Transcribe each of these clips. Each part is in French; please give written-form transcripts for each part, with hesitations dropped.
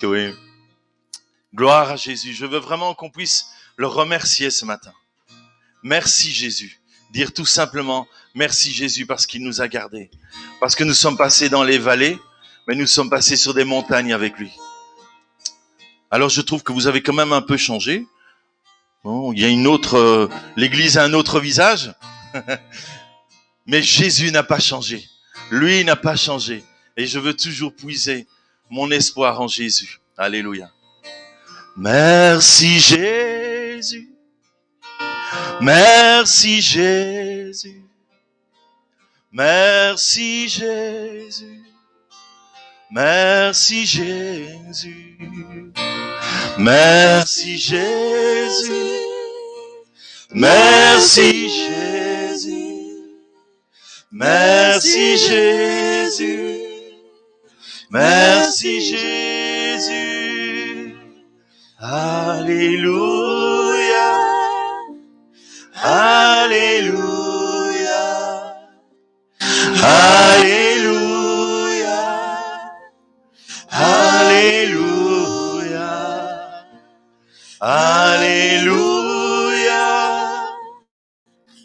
Oui. Gloire à Jésus. Je veux vraiment qu'on puisse le remercier ce matin. Merci Jésus. Dire tout simplement merci Jésus parce qu'il nous a gardés. Parce que nous sommes passés dans les vallées, mais nous sommes passés sur des montagnes avec lui. Alors je trouve que vous avez quand même un peu changé. Bon, il y a une autre, l'église a un autre visage. Mais Jésus n'a pas changé. Lui n'a pas changé. Et je veux toujours puiser mon espoir en Jésus. Alléluia. Merci Jésus. Merci Jésus. Merci Jésus. Merci Jésus. Merci Jésus. Merci Jésus. Merci Jésus. Merci Jésus. Alléluia. Alléluia. Alléluia. Alléluia. Alléluia.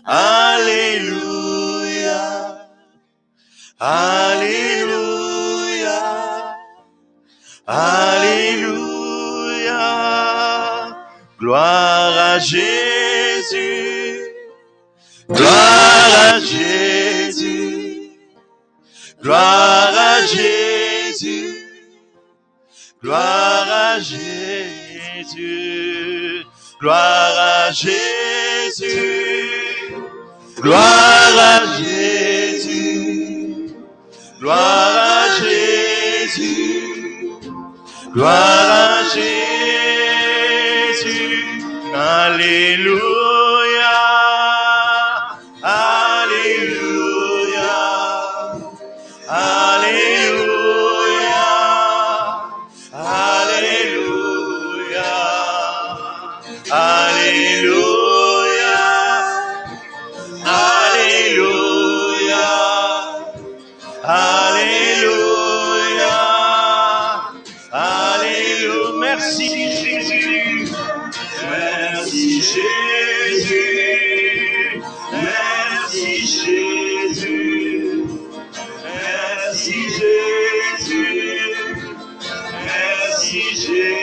Alléluia. Alléluia. Alléluia. Gloire à Jésus. Gloire à Jésus. Gloire à Jésus. Gloire à Jésus. Gloire à Jésus. Gloire à Jésus. Gloire à Jésus. Gloire à Jésus. Alléluia. Alléluia. Alléluia. Alléluia. Alléluia. Alléluia. Alléluia. Alléluia. Merci Jésus. Merci Jésus. Merci Jésus. Merci Jésus. Merci Jésus.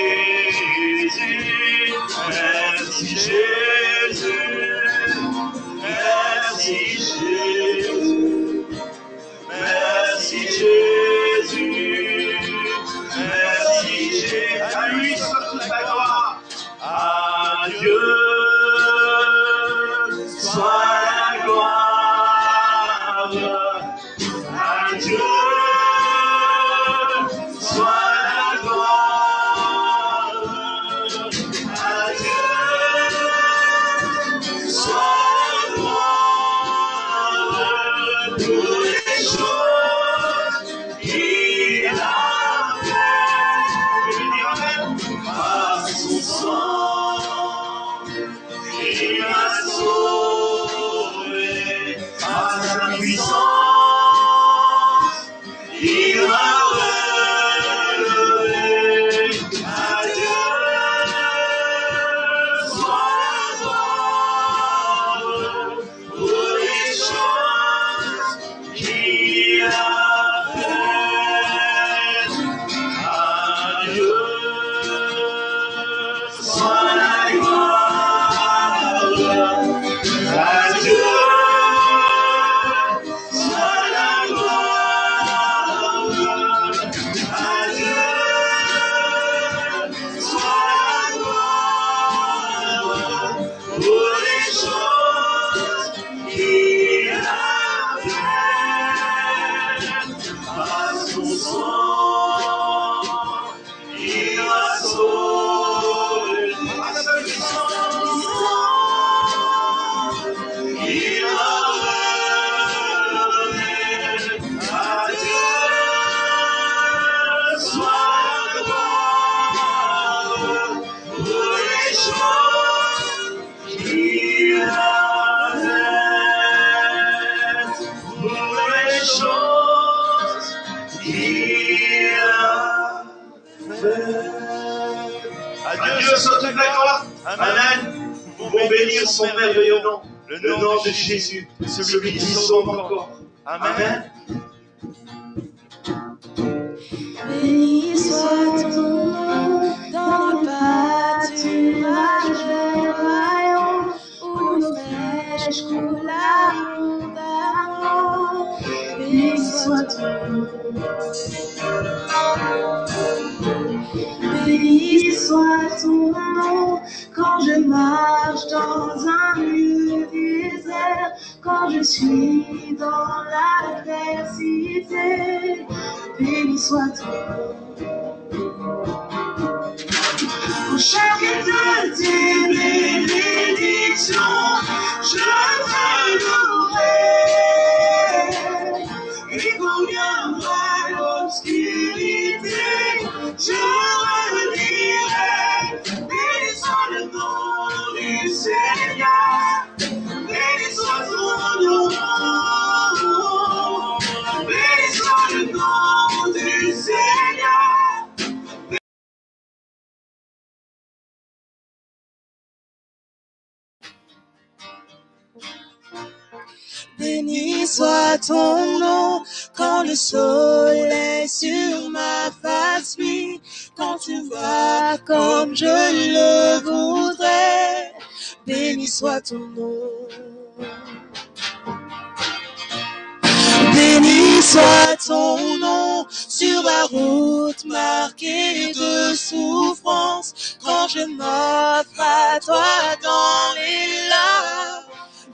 Merci Jésus. Merci Jésus. Merci Jésus. Merci Jésus. À lui soit toute la gloire. À Dieu soit la gloire. À Dieu soit la gloire. À Dieu soit la gloire pour les choses qu'il a faites. Je veux dire amen. Par son sang, il m'a sauvé. Par sa puissance, il m'a relevé. À Dieu soit la gloire pour les choses qu'il a faites. À Dieu soit la gloire. À Dieu soit la gloire. À Dieu soit la gloire pour les choses qu'il a faites. Par son sang, il Adieu soit toute la gloire. Amen. Pour bénir son merveilleux nom, le nom de Jésus, celui qui sauve encore. Amen. Béni soit ton nom dans les pâturages des royaumes où l'eau fraîche coule abondamment. Béni soit ton nom. Béni soit ton nom quand je marche dans un lieu désert, quand je suis dans l'adversité. Béni soit ton nom. Pour chacune de tes bénédictions, je te louerai. Et quand viendra l'obscurité, je redirai. Béni soit le nom du Seigneur. Béni soit ton nom. Béni soit le nom du Seigneur. Béni soit ton nom quand le soleil sur ma face luit, quand tu vas comme je le voudrais. Béni soit ton nom. Béni soit ton nom sur la route marquée de souffrance, quand je m'offre à toi dans les larmes.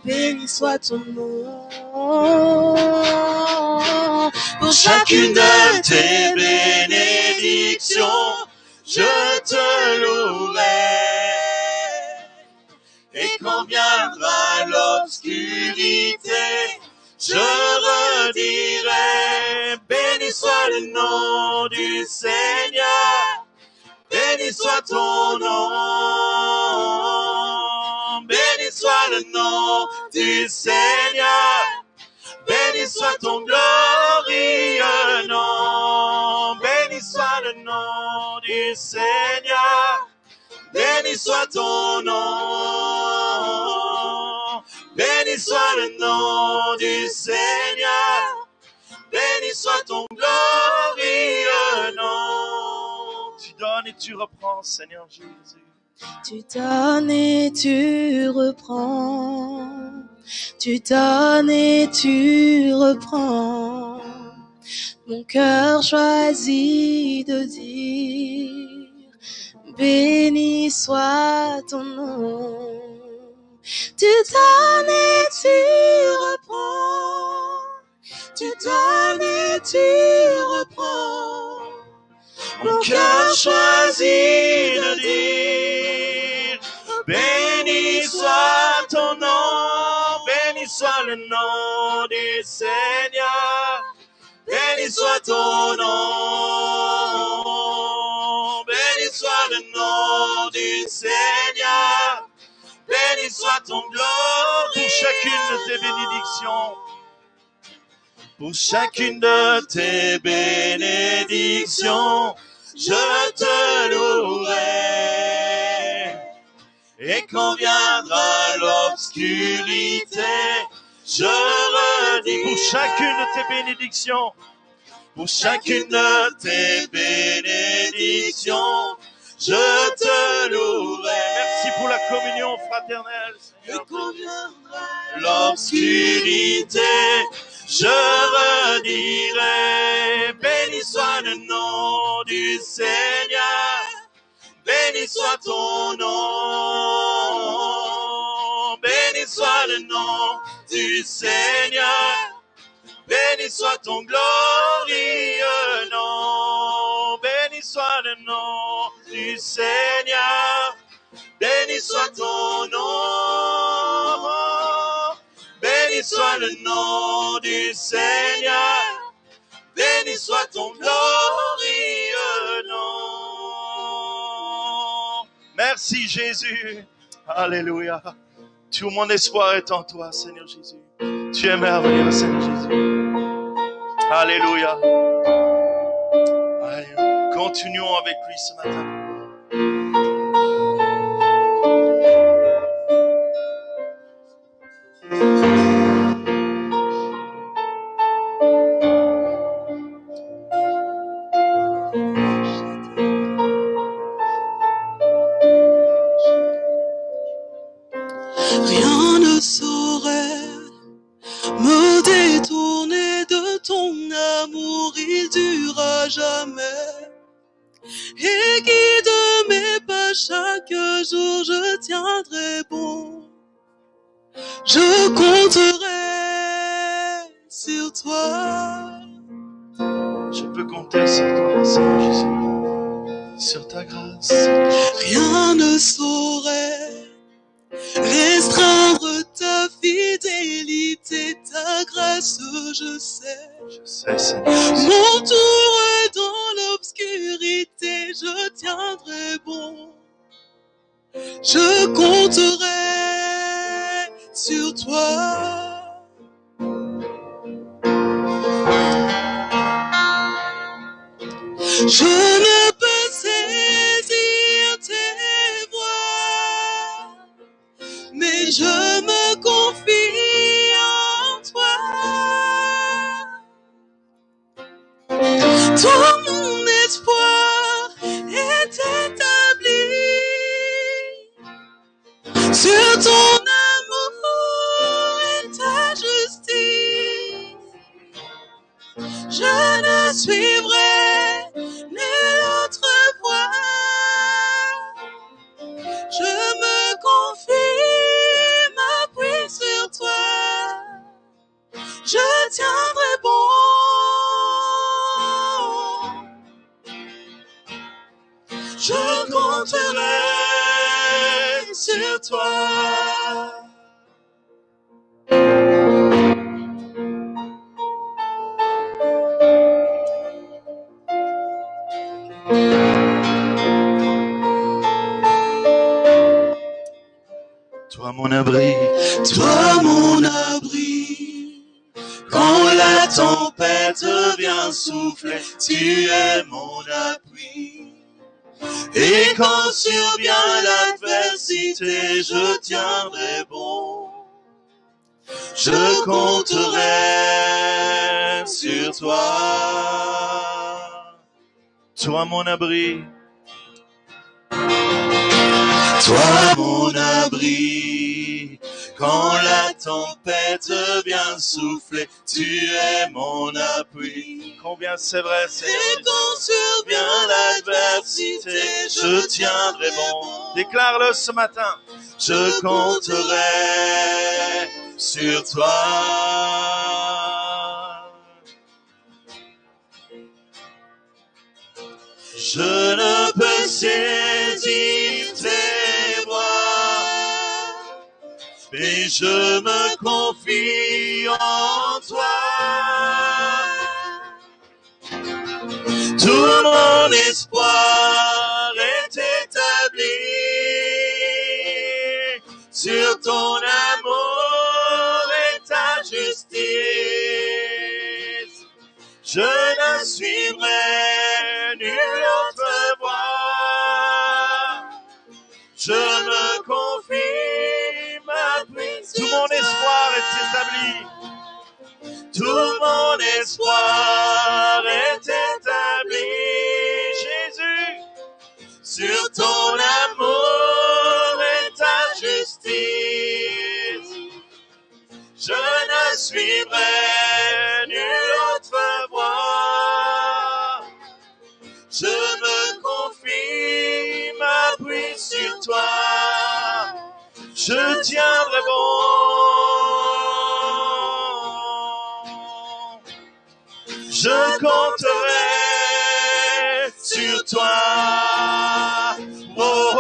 Béni soit ton nom. Pour chacune de tes bénédictions, je te louerai. Et quand viendra l'obscurité, je redirai. Béni soit le nom du Seigneur. Béni soit ton nom. Béni soit le nom du Seigneur. Béni soit ton glorieux nom. Béni soit le nom du Seigneur. Béni soit ton nom. Béni soit le nom du Seigneur. Béni soit ton glorieux nom. Tu donnes et tu reprends, Seigneur Jésus. Tu donnes et tu reprends. Tu donnes et tu reprends. Mon cœur choisit de dire, béni soit ton nom. Tu donnes et tu reprends. Tu donnes et tu reprends. Mon cœur choisit de dire, béni soit ton nom, béni soit le nom du Seigneur, béni soit ton nom, béni soit le nom du Seigneur, béni soit ton gloire. Pour chacune de tes bénédictions, pour chacune de tes bénédictions, je te louerai. Et quand viendra l'obscurité, je redis. Pour chacune de tes bénédictions, pour chacune de tes bénédictions, je te louerai. Merci pour la communion fraternelle, Seigneur. Et quand viendra l'obscurité, je redirai, béni soit le nom du Seigneur, béni soit ton nom, béni soit le nom du Seigneur, béni soit ton glorieux nom, béni soit le nom du Seigneur, béni soit ton nom. Béni soit le nom du Seigneur, béni soit ton glorieux nom. Merci Jésus, alléluia. Tout mon espoir est en toi, Seigneur Jésus. Tu es merveilleux, Seigneur Jésus. Alléluia. Alléluia. Continuons avec lui ce matin. Rien ne saurait me détourner de ton amour, il durera jamais. Et guide mes pas chaque jour, je tiendrai bon. Je compterai sur toi. Je peux compter sur toi, Seigneur Jésus, sur ta grâce. Rien ne saurait restreindre ta fidélité, ta grâce, je sais. Je sais, Seigneur Jésus. Mon tour est dans l'obscurité, je tiendrai bon. Je compterai sur toi. Je ne peux saisir tes voies, mais je me confie en toi. Tout mon espoir est établi sur ton amour et ta justice. Je ne suivrai nulle autre voie. Je me confie, m'appuie sur toi. Je tiendrai bon. Je compterai sur toi. Toi mon abri, Toi mon abri, quand la tempête vient souffler, tu es mon appui. Et quand survient l'adversité, je tiendrai bon. Je compterai sur toi. toi mon abri, Toi mon abri, quand la tempête vient souffler, tu es mon appui. combien c'est vrai, Seigneur Et Jésus. quand survient l'adversité, Je tiendrai bon. Déclare-le ce matin. Je compterai sur toi. Je ne peux saisir tes voies, mais je me confie en toi. Tout mon espoir est établi sur ton amour et ta justice. Je ne suivrai nulle autre voie. Je me confie, m'appuie sur Tout mon toi. espoir est établi. Tout mon espoir est établi, Jésus, sur ton amour et ta justice. Je ne suivrai nulle autre voie. Je me confie, m'appuie sur toi. Je tiendrai bon. Je compterai sur toi. Oh, oh,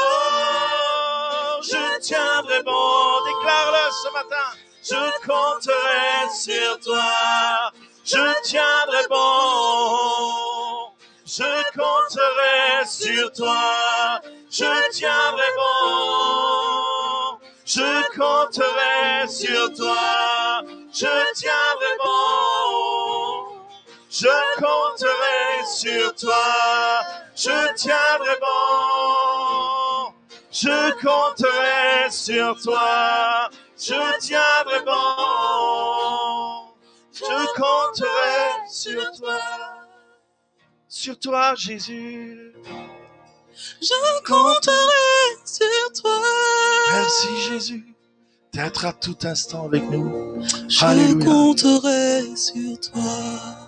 oh, je tiendrai bon. déclare-le ce matin. Je compterai sur toi. Je tiendrai bon. Je compterai sur toi. Je tiendrai bon. Je compterai sur toi. Je tiendrai bon. Je compterai sur toi, je tiendrai bon. Je compterai sur toi, je tiendrai bon. Je compterai sur toi. Sur toi, Jésus. Je compterai sur toi. Merci, Jésus, d'être à tout instant avec nous. Je Alléluia. compterai sur toi.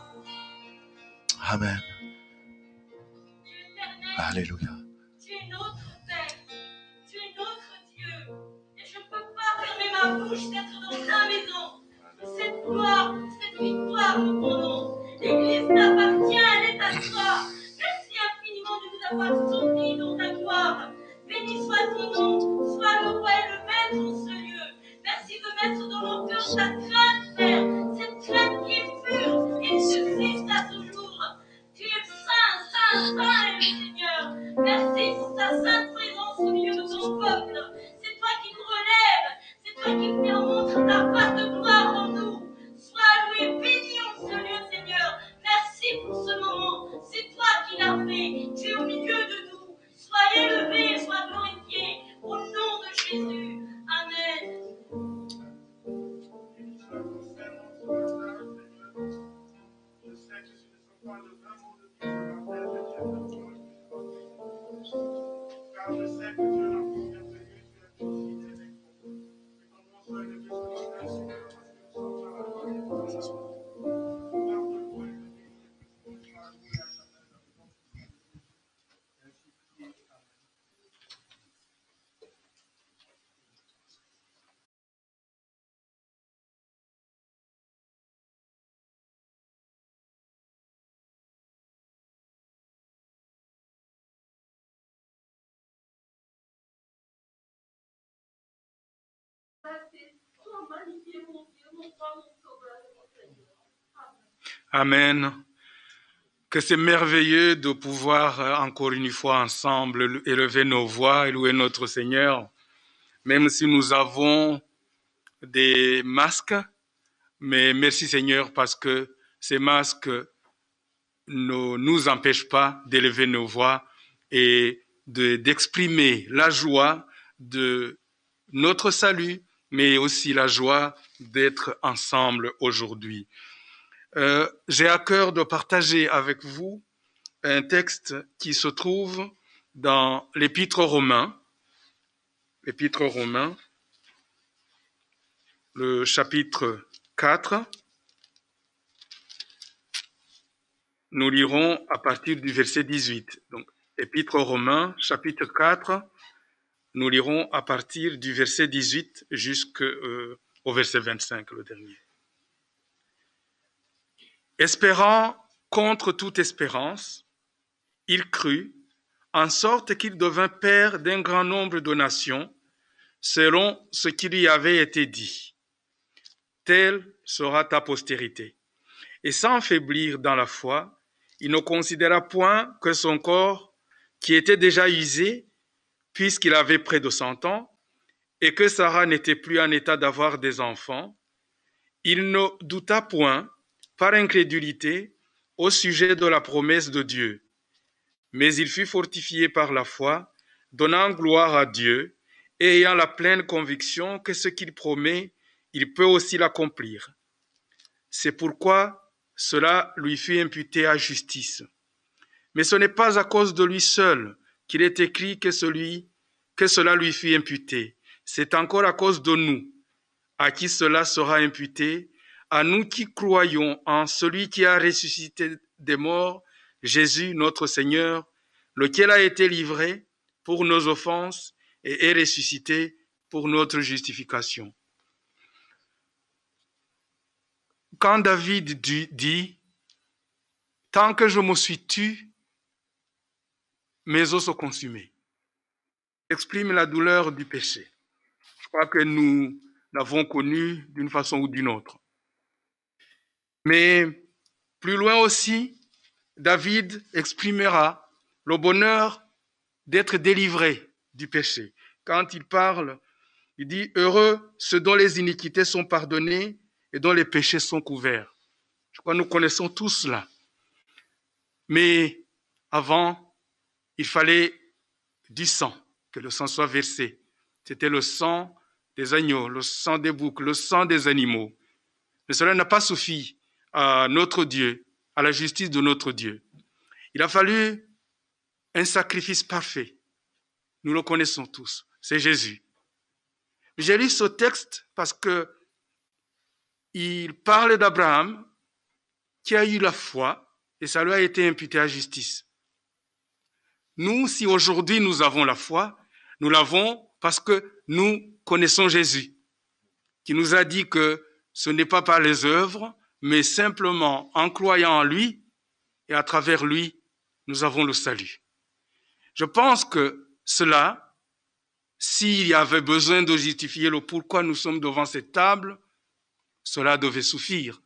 Amen. Alléluia. Tu es notre Père, tu es notre Dieu, et je ne peux pas fermer ma bouche d'être dans ta maison. Cette gloire, cette victoire pour ton nom. L'Église t'appartient, elle est à toi. Merci infiniment de nous avoir soutenus dans ta gloire. Béni soit ton nom, sois le roi et le maître en ce lieu. Merci de mettre dans nos cœurs ta crainte, Père, cette crainte qui est pure et subsiste à toujours. Tu es saint, saint, saint est le Seigneur. Merci pour ta sainte présence au milieu de ton peuple. C'est toi qui nous relèves, c'est toi qui fais montre ta face de gloire en nous. Sois loué, béni en ce lieu, Seigneur. Merci pour ce moment. C'est toi qui l'as fait. Tu es au milieu de nous. Sois élevé, sois glorifié. Au nom de Jésus. Amen. Car je sais que tu es la première venue, tu es aussi aimé. Et commençons à lever ce matin, Seigneur, parce que nous sommes à la gloire de ce soir. Garde le roi et le béni, et que ce soit loué à ta main dans le nom de Jésus. Ainsi prié. Amen. Amen. Que c'est merveilleux de pouvoir encore une fois ensemble élever nos voix et louer notre Seigneur, même si nous avons des masques, mais merci Seigneur parce que ces masques ne nous empêchent pas d'élever nos voix et d'exprimer la joie de notre salut, mais aussi la joie d'être ensemble aujourd'hui. J'ai à cœur de partager avec vous un texte qui se trouve dans l'Épître aux Romains, le chapitre 4. Nous lirons à partir du verset 18. Donc, Épître aux Romains, chapitre 4, nous lirons à partir du verset 18 jusqu'au verset 25, le dernier. Espérant contre toute espérance, il crut, en sorte qu'il devint père d'un grand nombre de nations, selon ce qui lui avait été dit. Telle sera ta postérité. Et sans faiblir dans la foi, il ne considéra point que son corps, qui était déjà usé, puisqu'il avait près de 100 ans, et que Sarah n'était plus en état d'avoir des enfants, il ne douta point, par incrédulité, au sujet de la promesse de Dieu. Mais il fut fortifié par la foi, donnant gloire à Dieu, et ayant la pleine conviction que ce qu'il promet, il peut aussi l'accomplir. C'est pourquoi cela lui fut imputé à justice. Mais ce n'est pas à cause de lui seul qu'il est écrit que cela lui fut imputé. C'est encore à cause de nous, à qui cela sera imputé, à nous qui croyons en celui qui a ressuscité des morts, Jésus notre Seigneur, lequel a été livré pour nos offenses et est ressuscité pour notre justification. Quand David dit « Tant que je me suis tu, mes os sont consumés », exprime la douleur du péché. Je crois que nous l'avons connu d'une façon ou d'une autre. Mais plus loin aussi, David exprimera le bonheur d'être délivré du péché. Quand il parle, il dit « Heureux ceux dont les iniquités sont pardonnées et dont les péchés sont couverts ». Je crois que nous connaissons tous cela. Mais avant, il fallait du sang, que le sang soit versé. C'était le sang des agneaux, le sang des boucs, le sang des animaux. Mais cela n'a pas suffi à notre Dieu, à la justice de notre Dieu. Il a fallu un sacrifice parfait. Nous le connaissons tous, c'est Jésus. J'ai lu ce texte parce que il parle d'Abraham qui a eu la foi et ça lui a été imputé à justice. Nous, si aujourd'hui nous avons la foi, nous l'avons parce que nous connaissons Jésus, qui nous a dit que ce n'est pas par les œuvres, mais simplement en croyant en lui et à travers lui, nous avons le salut. Je pense que cela, s'il y avait besoin de justifier le pourquoi nous sommes devant cette table, cela devait suffire.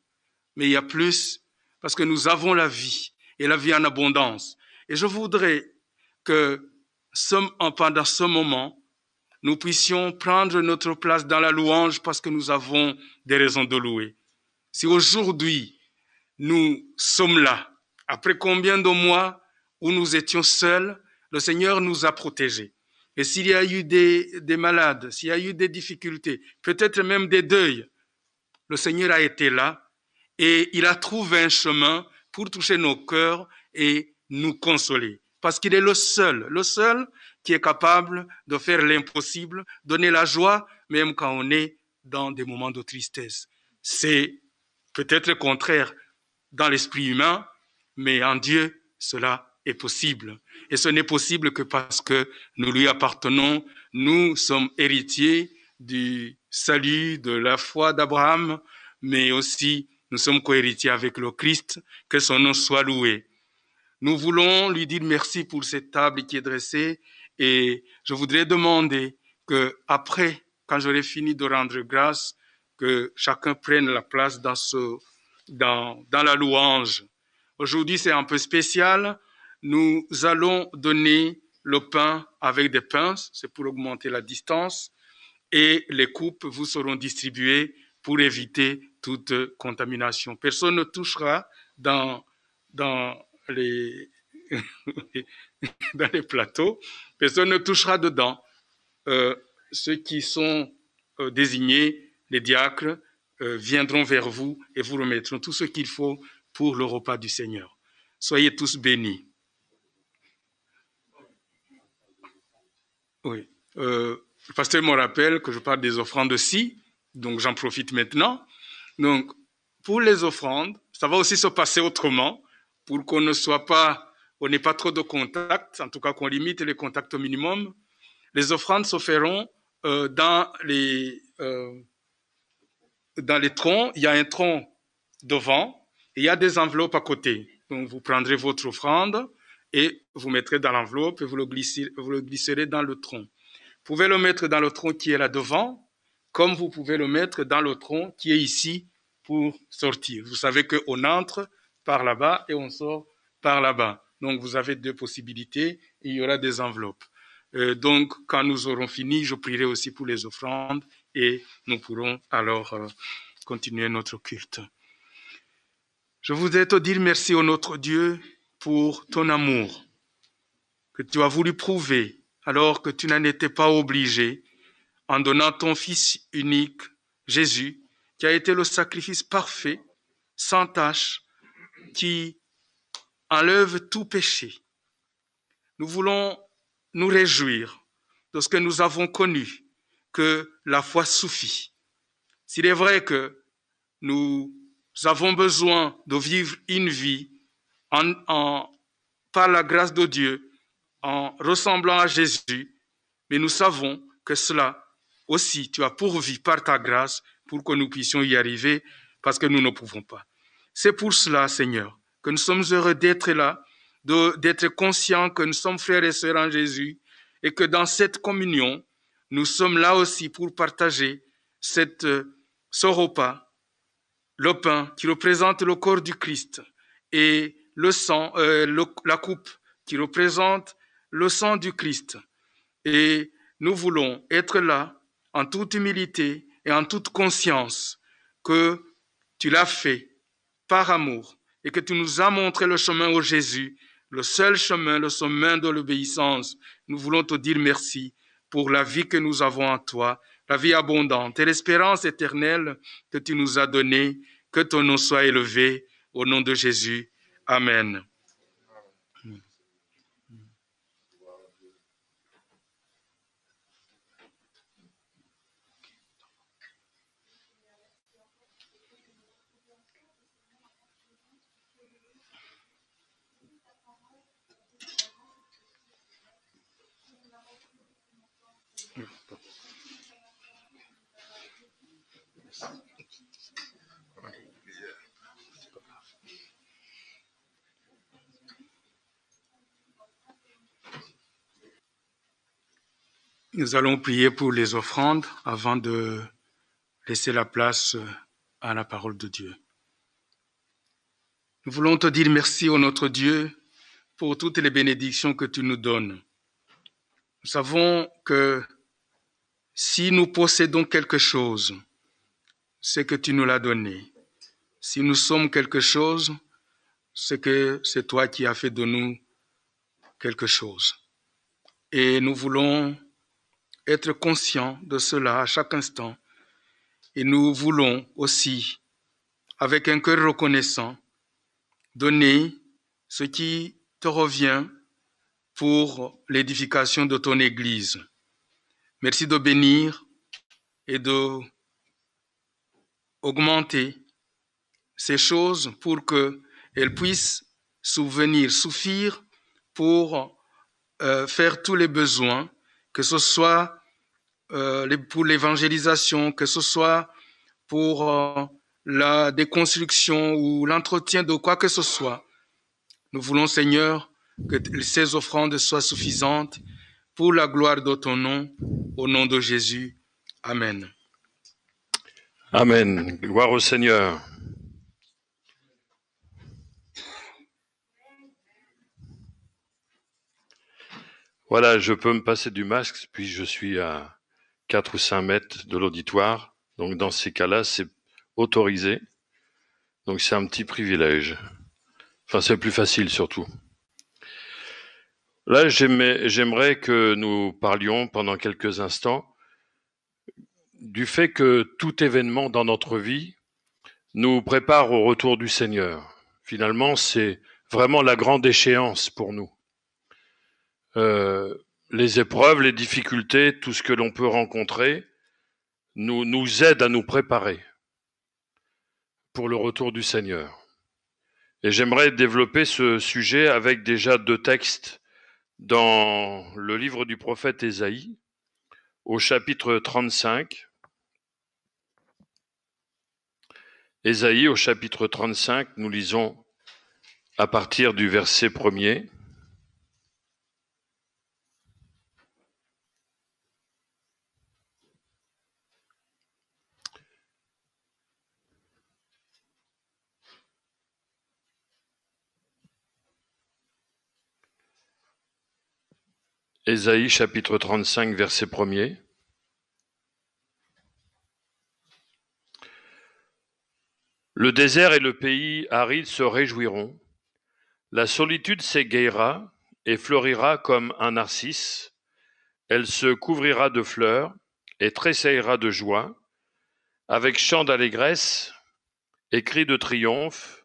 Mais il y a plus, parce que nous avons la vie, et la vie en abondance. Et je voudrais que pendant ce moment, nous puissions prendre notre place dans la louange parce que nous avons des raisons de louer. Si aujourd'hui, nous sommes là, après combien de mois où nous étions seuls, le Seigneur nous a protégés. Et s'il y a eu des malades, s'il y a eu des difficultés, peut-être même des deuils, le Seigneur a été là et il a trouvé un chemin pour toucher nos cœurs et nous consoler. Parce qu'il est le seul qui est capable de faire l'impossible, donner la joie, même quand on est dans des moments de tristesse. C'est peut-être le contraire dans l'esprit humain, mais en Dieu, cela est possible. Et ce n'est possible que parce que nous lui appartenons, nous sommes héritiers du salut, de la foi d'Abraham, mais aussi nous sommes co-héritiers avec le Christ, que son nom soit loué. Nous voulons lui dire merci pour cette table qui est dressée et je voudrais demander que après, quand j'aurai fini de rendre grâce, que chacun prenne la place dans la louange. Aujourd'hui, c'est un peu spécial. Nous allons donner le pain avec des pinces, c'est pour augmenter la distance, et les coupes vous seront distribuées pour éviter toute contamination. Personne ne touchera dans les plateaux, personne ne touchera dedans. Ceux qui sont désignés, les diacres, viendront vers vous et vous remettront tout ce qu'il faut pour le repas du Seigneur. Soyez tous bénis. Oui. Le pasteur me rappelle que je parle des offrandes aussi, donc j'en profite maintenant. Donc, pour les offrandes, ça va aussi se passer autrement, pour qu'on n'ait pas trop de contacts, en tout cas qu'on limite les contacts au minimum. Les offrandes se feront dans les troncs. Il y a un tronc devant et il y a des enveloppes à côté. Donc, vous prendrez votre offrande et vous mettrez dans l'enveloppe et vous le glisserez dans le tronc. Vous pouvez le mettre dans le tronc qui est là devant, comme vous pouvez le mettre dans le tronc qui est ici pour sortir. Vous savez qu'on entre par là-bas et on sort par là-bas. Donc, vous avez deux possibilités et il y aura des enveloppes. Donc, quand nous aurons fini, je prierai aussi pour les offrandes et nous pourrons alors continuer notre culte. Je voudrais te dire merci, ô notre Dieu, pour ton amour que tu as voulu prouver alors que tu n'en étais pas obligé en donnant ton Fils unique, Jésus, qui a été le sacrifice parfait, sans tache, qui enlève tout péché. Nous voulons nous réjouir de ce que nous avons connu, que la foi suffit. S'il est vrai que nous avons besoin de vivre une vie par la grâce de Dieu, en ressemblant à Jésus, mais nous savons que cela aussi, tu as pourvu par ta grâce pour que nous puissions y arriver parce que nous ne pouvons pas. C'est pour cela, Seigneur, que nous sommes heureux d'être là, d'être conscients que nous sommes frères et sœurs en Jésus et que dans cette communion, nous sommes là aussi pour partager ce repas, le pain qui représente le corps du Christ et le sang, la coupe qui représente le sang du Christ. Et nous voulons être là en toute humilité et en toute conscience que tu l'as fait par amour et que tu nous as montré le chemin au Jésus, le seul chemin, le chemin de l'obéissance. Nous voulons te dire merci pour la vie que nous avons en toi, la vie abondante et l'espérance éternelle que tu nous as donnée. Que ton nom soit élevé au nom de Jésus. Amen. Nous allons prier pour les offrandes avant de laisser la place à la parole de Dieu. Nous voulons te dire merci, ô notre Dieu, pour toutes les bénédictions que tu nous donnes. Nous savons que si nous possédons quelque chose, c'est que tu nous l'as donné. Si nous sommes quelque chose, c'est que c'est toi qui as fait de nous quelque chose. Et nous voulons être conscients de cela à chaque instant. Et nous voulons aussi, avec un cœur reconnaissant, donner ce qui te revient pour l'édification de ton Église. Merci de bénir et d'augmenter ces choses pour qu'elles puissent suffire pour faire tous les besoins, que ce soit pour l'évangélisation, que ce soit pour la déconstruction ou l'entretien de quoi que ce soit. Nous voulons, Seigneur, que ces offrandes soient suffisantes pour la gloire de ton nom, au nom de Jésus. Amen. Amen. Gloire au Seigneur. Voilà, je peux me passer du masque, puis je suis à 4 ou 5 mètres de l'auditoire. Donc dans ces cas-là, c'est autorisé. Donc c'est un petit privilège. Enfin, c'est plus facile surtout. Là, j'aimerais que nous parlions pendant quelques instants du fait que tout événement dans notre vie nous prépare au retour du Seigneur. Finalement, c'est vraiment la grande échéance pour nous. Les épreuves, les difficultés, tout ce que l'on peut rencontrer nous aident à nous préparer pour le retour du Seigneur. Et j'aimerais développer ce sujet avec déjà 2 textes dans le livre du prophète Ésaïe, au chapitre 35. Ésaïe, au chapitre 35, nous lisons à partir du verset 1er. Ésaïe, chapitre 35, verset 1er. Le désert et le pays aride se réjouiront. La solitude s'égayera et fleurira comme un narcisse. Elle se couvrira de fleurs et tressaillera de joie, avec chant d'allégresse et cris de triomphe.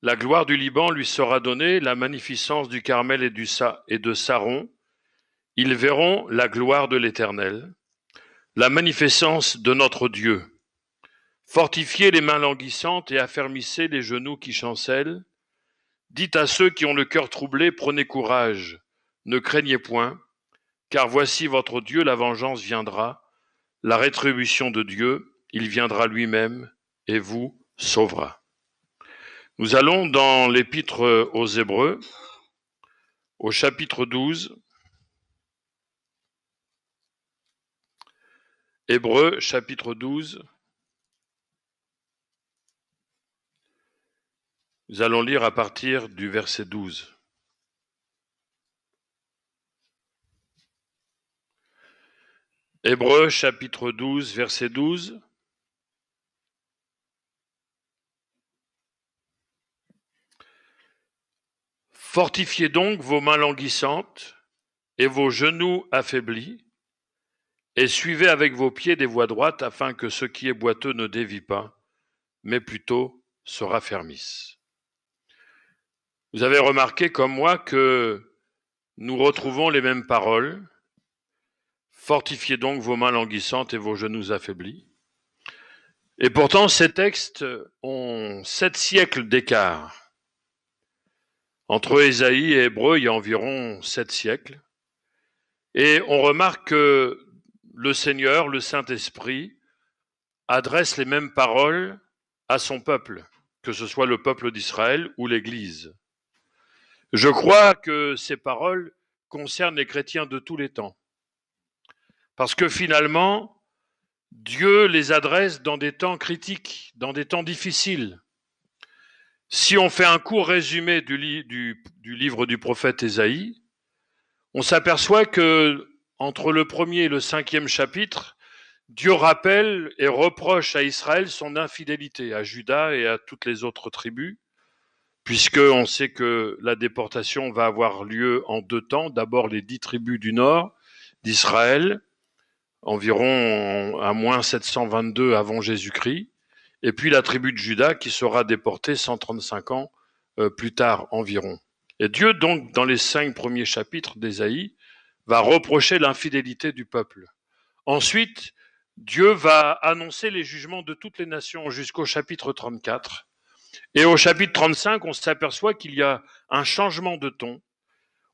La gloire du Liban lui sera donnée, la magnificence du Carmel et de Saron. Ils verront la gloire de l'Éternel, la magnificence de notre Dieu. Fortifiez les mains languissantes et affermissez les genoux qui chancellent. Dites à ceux qui ont le cœur troublé, prenez courage, ne craignez point, car voici votre Dieu, la vengeance viendra, la rétribution de Dieu, il viendra lui-même et vous sauvera. Nous allons dans l'épître aux Hébreux, au chapitre 12. Hébreux, chapitre 12. Nous allons lire à partir du verset 12. Hébreux, chapitre 12, verset 12. Fortifiez donc vos mains languissantes et vos genoux affaiblis, et suivez avec vos pieds des voies droites, afin que ce qui est boiteux ne dévie pas, mais plutôt se raffermisse. Vous avez remarqué comme moi que nous retrouvons les mêmes paroles. Fortifiez donc vos mains languissantes et vos genoux affaiblis. Et pourtant, ces textes ont 7 siècles d'écart. Entre Ésaïe et Hébreu, il y a environ 7 siècles. Et on remarque que le Seigneur, le Saint-Esprit, adresse les mêmes paroles à son peuple, que ce soit le peuple d'Israël ou l'Église. Je crois que ces paroles concernent les chrétiens de tous les temps. Parce que finalement, Dieu les adresse dans des temps critiques, dans des temps difficiles. Si on fait un court résumé du livre du prophète Ésaïe, on s'aperçoit que entre le 1er et le 5e chapitre, Dieu rappelle et reproche à Israël son infidélité, à Juda et à toutes les autres tribus, puisqu'on sait que la déportation va avoir lieu en 2 temps. D'abord les 10 tribus du nord d'Israël, environ à moins 722 avant Jésus-Christ, et puis la tribu de Juda qui sera déportée 135 ans plus tard environ. Et Dieu, donc, dans les 5 premiers chapitres d'Ésaïe, va reprocher l'infidélité du peuple. Ensuite, Dieu va annoncer les jugements de toutes les nations jusqu'au chapitre 34. Et au chapitre 35, on s'aperçoit qu'il y a un changement de ton,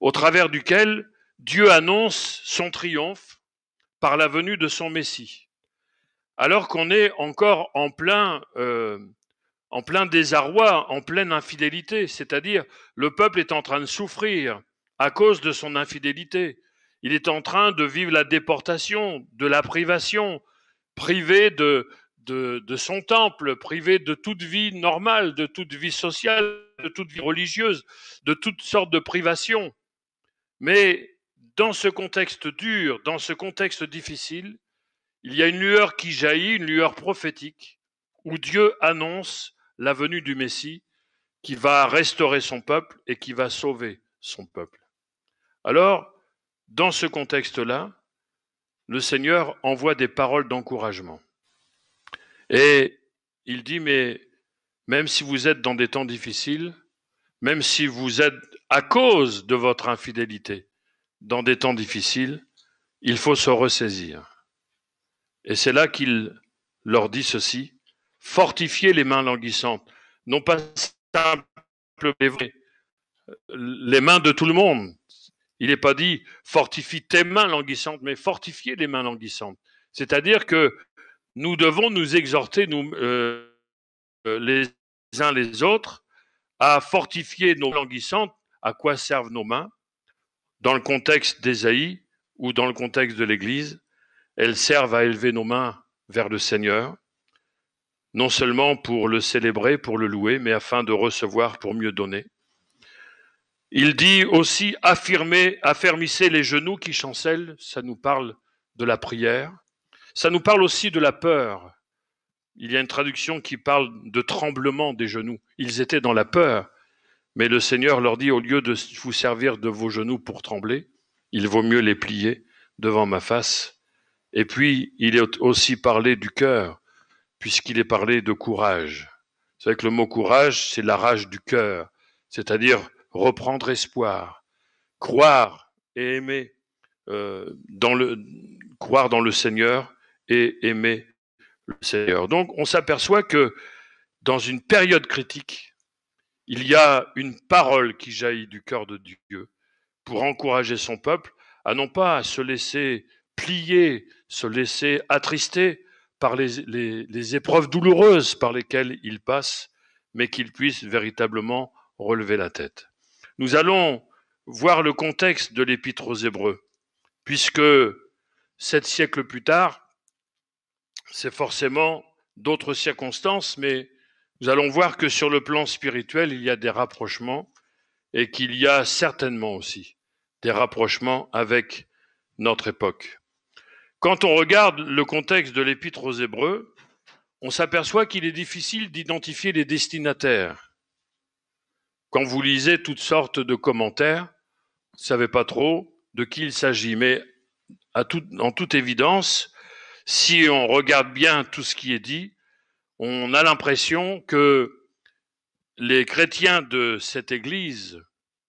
au travers duquel Dieu annonce son triomphe par la venue de son Messie. Alors qu'on est encore en plein désarroi, en pleine infidélité, c'est-à-dire le peuple est en train de souffrir à cause de son infidélité. Il est en train de vivre la déportation, de la privation, privé de son temple, privé de toute vie normale, de toute vie sociale, de toute vie religieuse, de toutes sortes de privations. Mais dans ce contexte dur, dans ce contexte difficile, il y a une lueur qui jaillit, une lueur prophétique, où Dieu annonce la venue du Messie qui va restaurer son peuple et qui va sauver son peuple. Alors, dans ce contexte-là, le Seigneur envoie des paroles d'encouragement. Et il dit, mais même si vous êtes dans des temps difficiles, même si vous êtes à cause de votre infidélité dans des temps difficiles, il faut se ressaisir. Et c'est là qu'il leur dit ceci, fortifiez les mains languissantes, non pas simplement les mains de tout le monde. Il n'est pas dit fortifie tes mains languissantes, mais fortifiez les mains languissantes. C'est-à-dire que nous devons nous exhorter les uns les autres à fortifier nos languissantes. À quoi servent nos mains? Dans le contexte d'Ésaïe ou dans le contexte de l'Église, elles servent à élever nos mains vers le Seigneur, non seulement pour le célébrer, pour le louer, mais afin de recevoir pour mieux donner. Il dit aussi affermissez les genoux qui chancellent, ça nous parle de la prière. Ça nous parle aussi de la peur. Il y a une traduction qui parle de tremblement des genoux. Ils étaient dans la peur, mais le Seigneur leur dit, au lieu de vous servir de vos genoux pour trembler, il vaut mieux les plier devant ma face. Et puis, il est aussi parlé du cœur, puisqu'il est parlé de courage. Vous savez que le mot courage, c'est la rage du cœur, c'est-à-dire reprendre espoir, croire et aimer, croire dans le Seigneur et aimer le Seigneur. Donc, on s'aperçoit que dans une période critique, il y a une parole qui jaillit du cœur de Dieu pour encourager son peuple à non pas se laisser plier, se laisser attrister par les épreuves douloureuses par lesquelles il passe, mais qu'il puisse véritablement relever la tête. Nous allons voir le contexte de l'Épître aux Hébreux, puisque 7 siècles plus tard, c'est forcément d'autres circonstances, mais nous allons voir que sur le plan spirituel, il y a des rapprochements et qu'il y a certainement aussi des rapprochements avec notre époque. Quand on regarde le contexte de l'Épître aux Hébreux, on s'aperçoit qu'il est difficile d'identifier les destinataires. quand vous lisez toutes sortes de commentaires, vous ne savez pas trop de qui il s'agit. Mais en toute évidence, si on regarde bien tout ce qui est dit, on a l'impression que les chrétiens de cette église,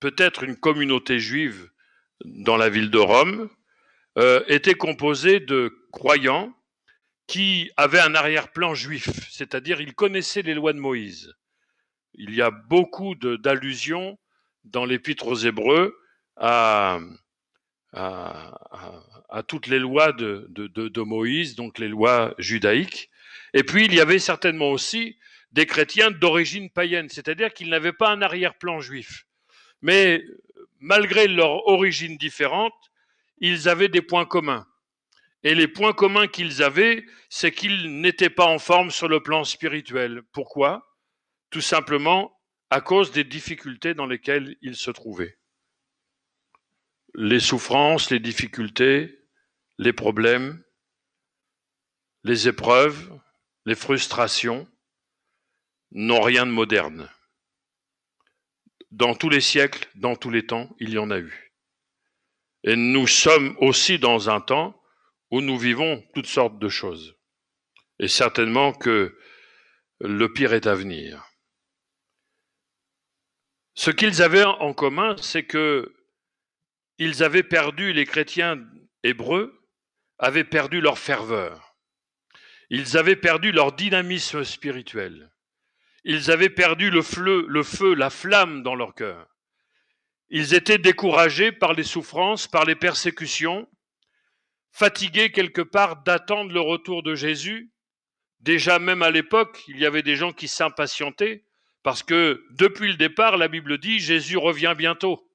peut-être une communauté juive dans la ville de Rome, étaient composés de croyants qui avaient un arrière-plan juif, c'est-à-dire ils connaissaient les lois de Moïse. Il y a beaucoup d'allusions dans l'Épître aux Hébreux à toutes les lois de Moïse, donc les lois judaïques. Et puis il y avait certainement aussi des chrétiens d'origine païenne, c'est-à-dire qu'ils n'avaient pas un arrière-plan juif. Mais malgré leur origine différente, ils avaient des points communs. Et les points communs qu'ils avaient, c'est qu'ils n'étaient pas en forme sur le plan spirituel. Pourquoi ? Tout simplement à cause des difficultés dans lesquelles ils se trouvaient. Les souffrances, les difficultés, les problèmes, les épreuves, les frustrations n'ont rien de moderne. Dans tous les siècles, dans tous les temps, il y en a eu. Et nous sommes aussi dans un temps où nous vivons toutes sortes de choses. Et certainement que le pire est à venir. Ce qu'ils avaient en commun, c'est que ils avaient perdu, les chrétiens hébreux avaient perdu leur ferveur. Ils avaient perdu leur dynamisme spirituel. Ils avaient perdu le feu, la flamme dans leur cœur. Ils étaient découragés par les souffrances, par les persécutions, fatigués quelque part d'attendre le retour de Jésus. Déjà même à l'époque, il y avait des gens qui s'impatientaient parce que depuis le départ, la Bible dit « Jésus revient bientôt ».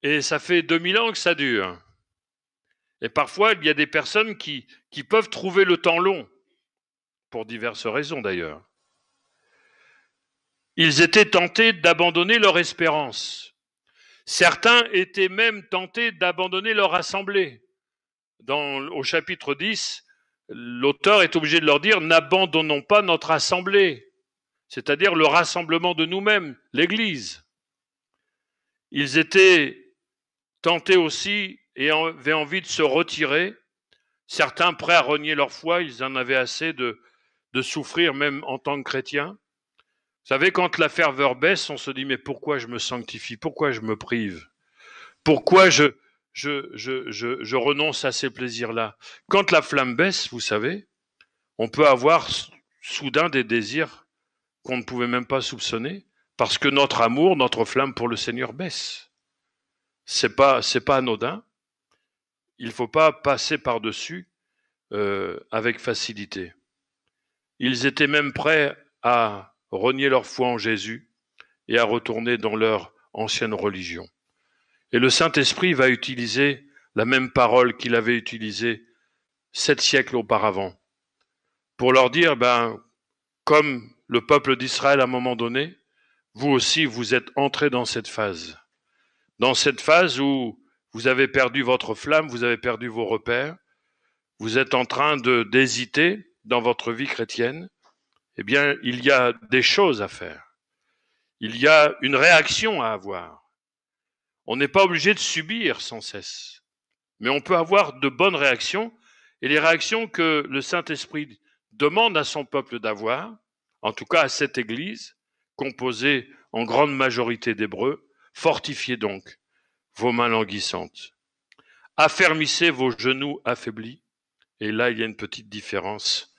Et ça fait 2000 ans que ça dure. Et parfois, il y a des personnes qui peuvent trouver le temps long, pour diverses raisons d'ailleurs. Ils étaient tentés d'abandonner leur espérance. Certains étaient même tentés d'abandonner leur assemblée. Au chapitre 10, l'auteur est obligé de leur dire « N'abandonnons pas notre assemblée », c'est-à-dire le rassemblement de nous-mêmes, l'Église. Ils étaient tentés aussi et avaient envie de se retirer. Certains prêts à renier leur foi, ils en avaient assez de souffrir même en tant que chrétiens. Vous savez, quand la ferveur baisse, on se dit « Mais pourquoi je me sanctifie? Pourquoi je me prive? Pourquoi je renonce à ces plaisirs-là » Quand la flamme baisse, vous savez, on peut avoir soudain des désirs qu'on ne pouvait même pas soupçonner, parce que notre amour, notre flamme pour le Seigneur baisse. C'est pas anodin. Il ne faut pas passer par-dessus avec facilité. Ils étaient même prêts à renier leur foi en Jésus et à retourner dans leur ancienne religion. Et le Saint-Esprit va utiliser la même parole qu'il avait utilisée 7 siècles auparavant pour leur dire, comme le peuple d'Israël à un moment donné, vous aussi, vous êtes entrés dans cette phase où vous avez perdu votre flamme, vous avez perdu vos repères, vous êtes en train d'hésiter dans votre vie chrétienne. Eh bien, il y a des choses à faire. Il y a une réaction à avoir. On n'est pas obligé de subir sans cesse, mais on peut avoir de bonnes réactions, et les réactions que le Saint-Esprit demande à son peuple d'avoir, en tout cas à cette Église, composée en grande majorité d'Hébreux, fortifiez donc vos mains languissantes. Affermissez vos genoux affaiblis, et là il y a une petite différence.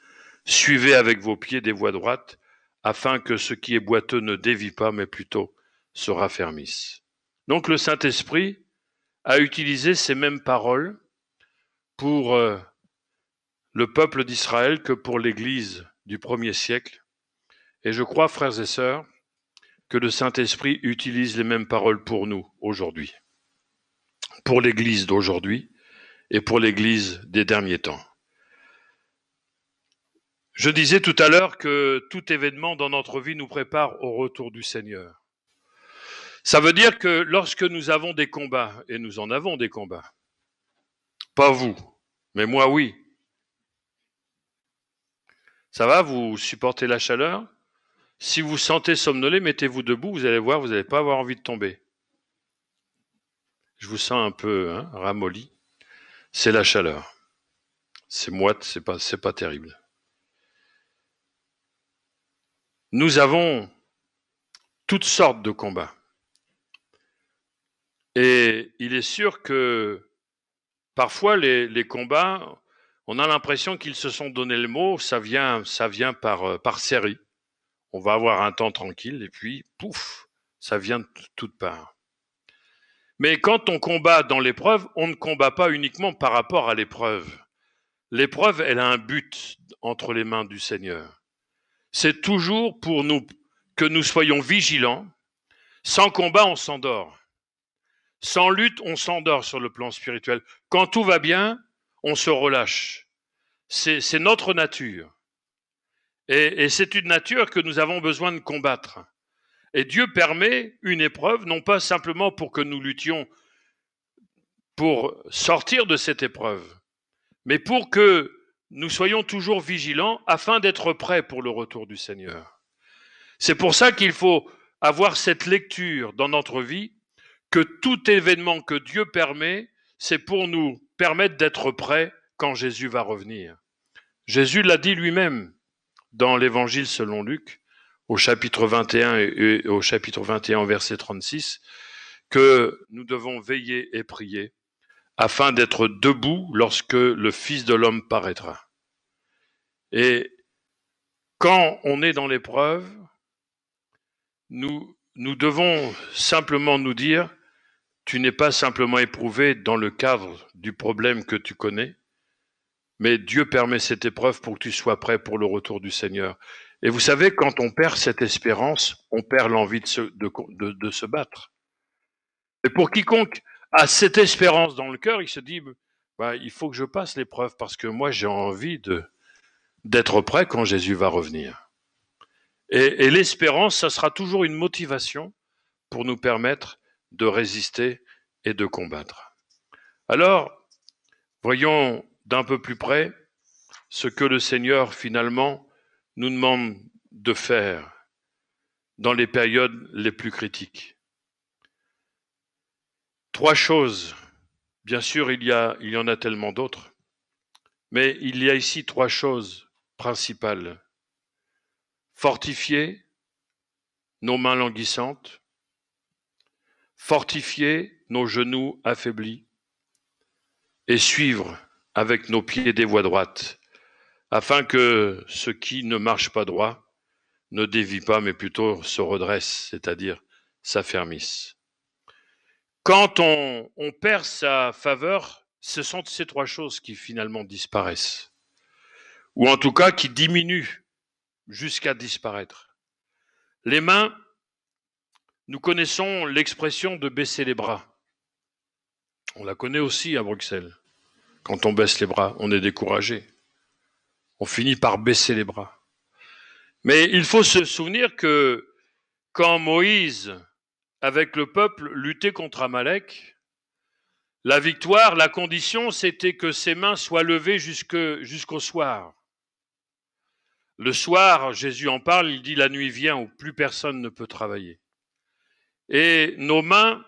Suivez avec vos pieds des voies droites, afin que ce qui est boiteux ne dévie pas, mais plutôt se raffermisse. Donc le Saint-Esprit a utilisé ces mêmes paroles pour le peuple d'Israël que pour l'Église du 1er siècle. Et je crois, frères et sœurs, que le Saint-Esprit utilise les mêmes paroles pour nous aujourd'hui, pour l'Église d'aujourd'hui et pour l'Église des derniers temps. Je disais tout à l'heure que tout événement dans notre vie nous prépare au retour du Seigneur. Ça veut dire que lorsque nous avons des combats, et nous en avons des combats, pas vous, mais moi oui. Ça va, vous supportez la chaleur? Si vous sentez somnolé, mettez-vous debout, vous allez voir, vous n'allez pas avoir envie de tomber. Je vous sens un peu ramolli. C'est la chaleur. C'est moite, c'est pas terrible. Nous avons toutes sortes de combats. Et il est sûr que parfois les combats, on a l'impression qu'ils se sont donné le mot, ça vient par série. On va avoir un temps tranquille et puis, pouf, ça vient de toutes parts. Mais quand on combat dans l'épreuve, on ne combat pas uniquement par rapport à l'épreuve. L'épreuve, elle a un but entre les mains du Seigneur. C'est toujours pour nous que nous soyons vigilants. Sans combat, on s'endort. Sans lutte, on s'endort sur le plan spirituel. Quand tout va bien, on se relâche. C'est notre nature. Et c'est une nature que nous avons besoin de combattre. Et Dieu permet une épreuve, non pas simplement pour que nous luttions pour sortir de cette épreuve, mais pour que nous soyons toujours vigilants afin d'être prêts pour le retour du Seigneur. C'est pour ça qu'il faut avoir cette lecture dans notre vie, que tout événement que Dieu permet, c'est pour nous permettre d'être prêts quand Jésus va revenir. Jésus l'a dit lui-même dans l'Évangile selon Luc, au chapitre 21 et au chapitre 21 verset 36, que nous devons veiller et prier afin d'être debout lorsque le Fils de l'homme paraîtra. Et quand on est dans l'épreuve, nous devons simplement nous dire, tu n'es pas simplement éprouvé dans le cadre du problème que tu connais, mais Dieu permet cette épreuve pour que tu sois prêt pour le retour du Seigneur. Et vous savez, quand on perd cette espérance, on perd l'envie de se battre. Et pour quiconque a cette espérance dans le cœur, il se dit, il faut que je passe l'épreuve parce que moi j'ai envie d'être prêt quand Jésus va revenir. Et l'espérance, ça sera toujours une motivation pour nous permettre de résister et de combattre. Alors, voyons d'un peu plus près ce que le Seigneur finalement nous demande de faire dans les périodes les plus critiques. 3 choses. Bien sûr, il y en a tellement d'autres, mais il y a ici 3 choses principales. Fortifier nos mains languissantes, fortifier nos genoux affaiblis et suivre avec nos pieds des voies droites, afin que ce qui ne marche pas droit ne dévie pas, mais plutôt se redresse, c'est-à-dire s'affermisse. Quand on perd sa faveur, ce sont ces 3 choses qui finalement disparaissent, ou en tout cas qui diminuent jusqu'à disparaître. Les mains, nous connaissons l'expression de baisser les bras. On la connaît aussi à Bruxelles. Quand on baisse les bras, on est découragé. On finit par baisser les bras. Mais il faut se souvenir que quand Moïse, avec le peuple, luttait contre Amalek, la victoire, la condition, c'était que ses mains soient levées jusqu'au soir. Le soir, Jésus en parle, il dit la nuit vient où plus personne ne peut travailler. Et nos mains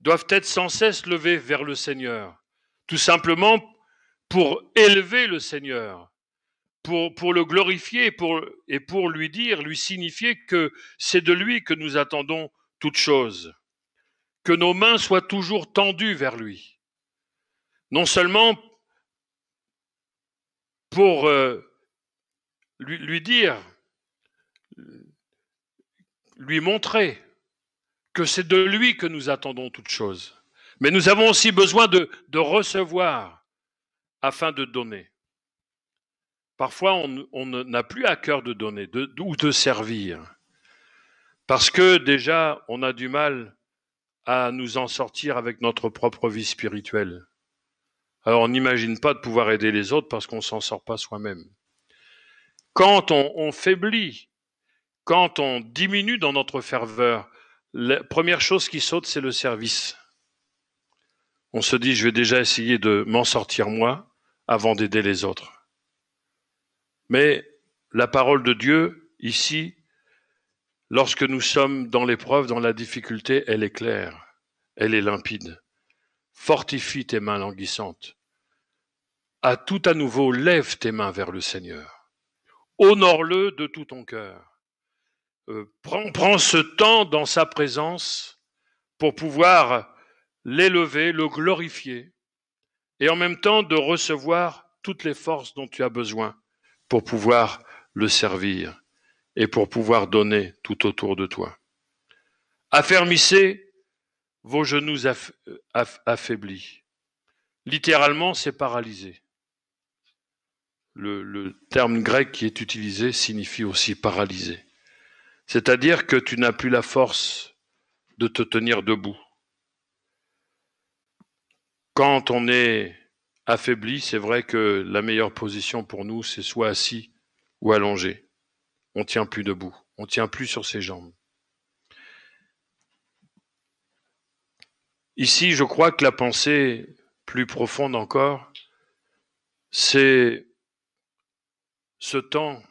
doivent être sans cesse levées vers le Seigneur, tout simplement pour élever le Seigneur, pour le glorifier et pour lui signifier que c'est de lui que nous attendons toutes choses, que nos mains soient toujours tendues vers lui, non seulement pour lui dire, lui montrer que c'est de lui que nous attendons toutes choses. Mais nous avons aussi besoin de recevoir afin de donner. Parfois, on n'a plus à cœur de donner ou de servir. Parce que déjà, on a du mal à nous en sortir avec notre propre vie spirituelle. Alors, on n'imagine pas de pouvoir aider les autres parce qu'on ne s'en sort pas soi-même. Quand on faiblit, quand on diminue dans notre ferveur, la première chose qui saute, c'est le service. On se dit, je vais déjà essayer de m'en sortir moi avant d'aider les autres. Mais la parole de Dieu, ici, Lorsque nous sommes dans l'épreuve, dans la difficulté, elle est claire, elle est limpide. Fortifie tes mains languissantes. À tout à nouveau, lève tes mains vers le Seigneur. Honore-le de tout ton cœur. Prends ce temps dans sa présence pour pouvoir l'élever, le glorifier, et en même temps de recevoir toutes les forces dont tu as besoin pour pouvoir le servir et pour pouvoir donner tout autour de toi. Affermissez vos genoux affaiblis. Littéralement, c'est paralysé. Le terme grec qui est utilisé signifie aussi paralysé. C'est-à-dire que tu n'as plus la force de te tenir debout. Quand on est affaibli, c'est vrai que la meilleure position pour nous, c'est soit assis ou allongé. On ne tient plus debout, on ne tient plus sur ses jambes. Ici, je crois que la pensée plus profonde encore, c'est ce temps,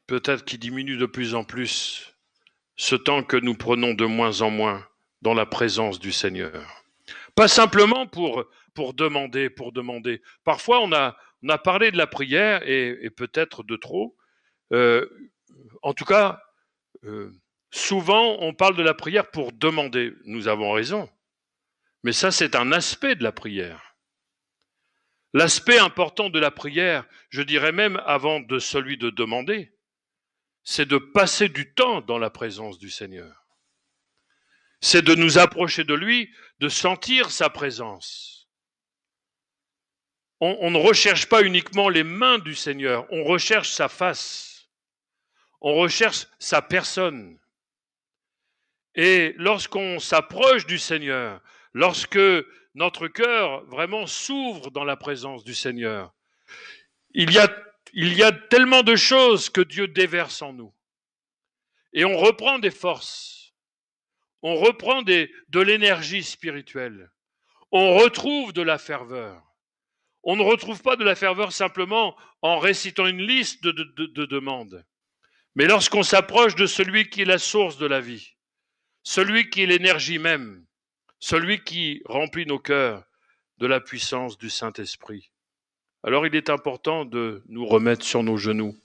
peut-être qui diminue de plus en plus, ce temps que nous prenons de moins en moins dans la présence du Seigneur. Pas simplement pour demander. Parfois, on a parlé de la prière et peut-être de trop. En tout cas, souvent, on parle de la prière pour demander. Nous avons raison. Mais ça, c'est un aspect de la prière. L'aspect important de la prière, je dirais même avant de celui de demander, c'est de passer du temps dans la présence du Seigneur. C'est de nous approcher de lui, de sentir sa présence. On ne recherche pas uniquement les mains du Seigneur, on recherche sa face, on recherche sa personne. Et lorsqu'on s'approche du Seigneur, lorsque notre cœur vraiment s'ouvre dans la présence du Seigneur, il y a tellement de choses que Dieu déverse en nous. Et on reprend des forces, on reprend de l'énergie spirituelle, on retrouve de la ferveur. On ne retrouve pas de la ferveur simplement en récitant une liste de demandes, mais lorsqu'on s'approche de celui qui est la source de la vie, celui qui est l'énergie même, celui qui remplit nos cœurs de la puissance du Saint-Esprit. Alors il est important de nous remettre sur nos genoux,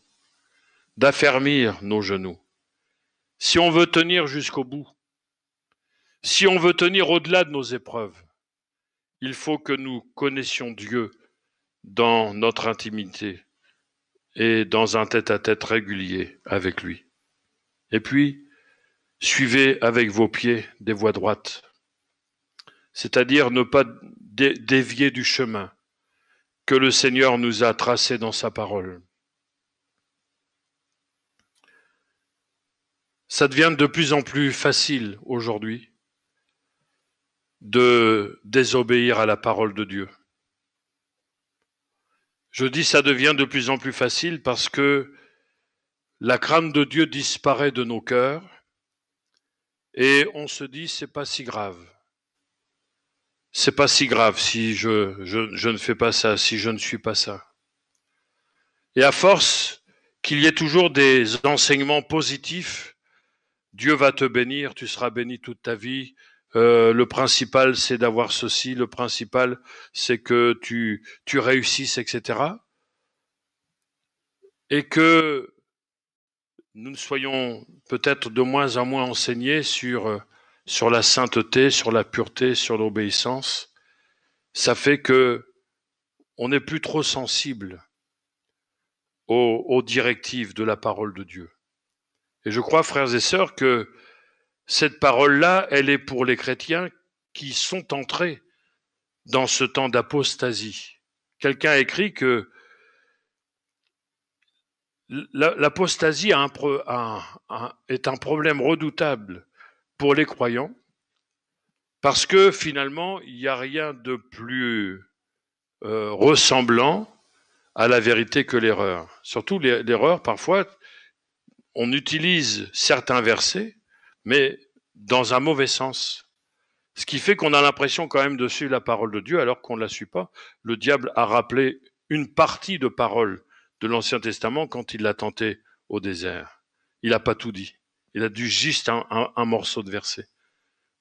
d'affermir nos genoux. Si on veut tenir jusqu'au bout, si on veut tenir au-delà de nos épreuves, il faut que nous connaissions Dieu dans notre intimité et dans un tête-à-tête régulier avec lui. Et puis, suivez avec vos pieds des voies droites, c'est-à-dire ne pas dévier du chemin que le Seigneur nous a tracé dans sa parole. Ça devient de plus en plus facile aujourd'hui de désobéir à la parole de Dieu. Je dis ça devient de plus en plus facile parce que la crainte de Dieu disparaît de nos cœurs et on se dit c'est pas si grave. C'est pas si grave si je ne fais pas ça, si je ne suis pas ça. Et à force qu'il y ait toujours des enseignements positifs, Dieu va te bénir, tu seras béni toute ta vie. Le principal, c'est d'avoir ceci. Le principal, c'est que tu réussisses, etc. Et que nous soyons peut-être de moins en moins enseignés sur la sainteté, sur la pureté, sur l'obéissance. Ça fait que on n'est plus trop sensible aux directives de la parole de Dieu. Et je crois, frères et sœurs, que cette parole-là, elle est pour les chrétiens qui sont entrés dans ce temps d'apostasie. Quelqu'un a écrit que l'apostasie est un problème redoutable pour les croyants parce que finalement, il n'y a rien de plus ressemblant à la vérité que l'erreur. Surtout l'erreur, parfois, on utilise certains versets mais dans un mauvais sens. Ce qui fait qu'on a l'impression quand même de suivre la parole de Dieu alors qu'on ne la suit pas. Le diable a rappelé une partie de parole de l'Ancien Testament quand il l'a tenté au désert. Il n'a pas tout dit. Il a dû juste un morceau de verset.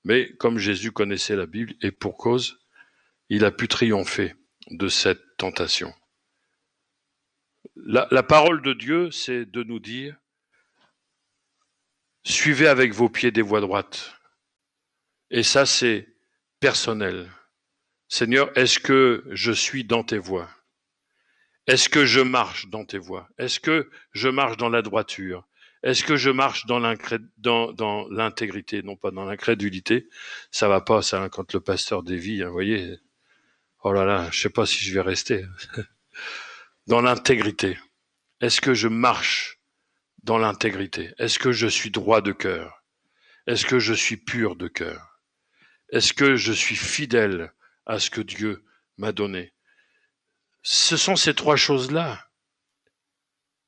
Mais comme Jésus connaissait la Bible, et pour cause, il a pu triompher de cette tentation. La parole de Dieu, c'est de nous dire, suivez avec vos pieds des voies droites. Et ça, c'est personnel. Seigneur, est-ce que je suis dans tes voies? Est-ce que je marche dans tes voies? Est-ce que je marche dans la droiture? Est-ce que je marche dans l'intégrité, non pas dans l'incrédulité? Ça va pas, ça, quand le pasteur dévie, vous voyez. Oh là là, je sais pas si je vais rester. Dans l'intégrité. Est-ce que je marche dans l'intégrité? Est-ce que je suis droit de cœur? Est-ce que je suis pur de cœur? Est-ce que je suis fidèle à ce que Dieu m'a donné? Ce sont ces trois choses-là,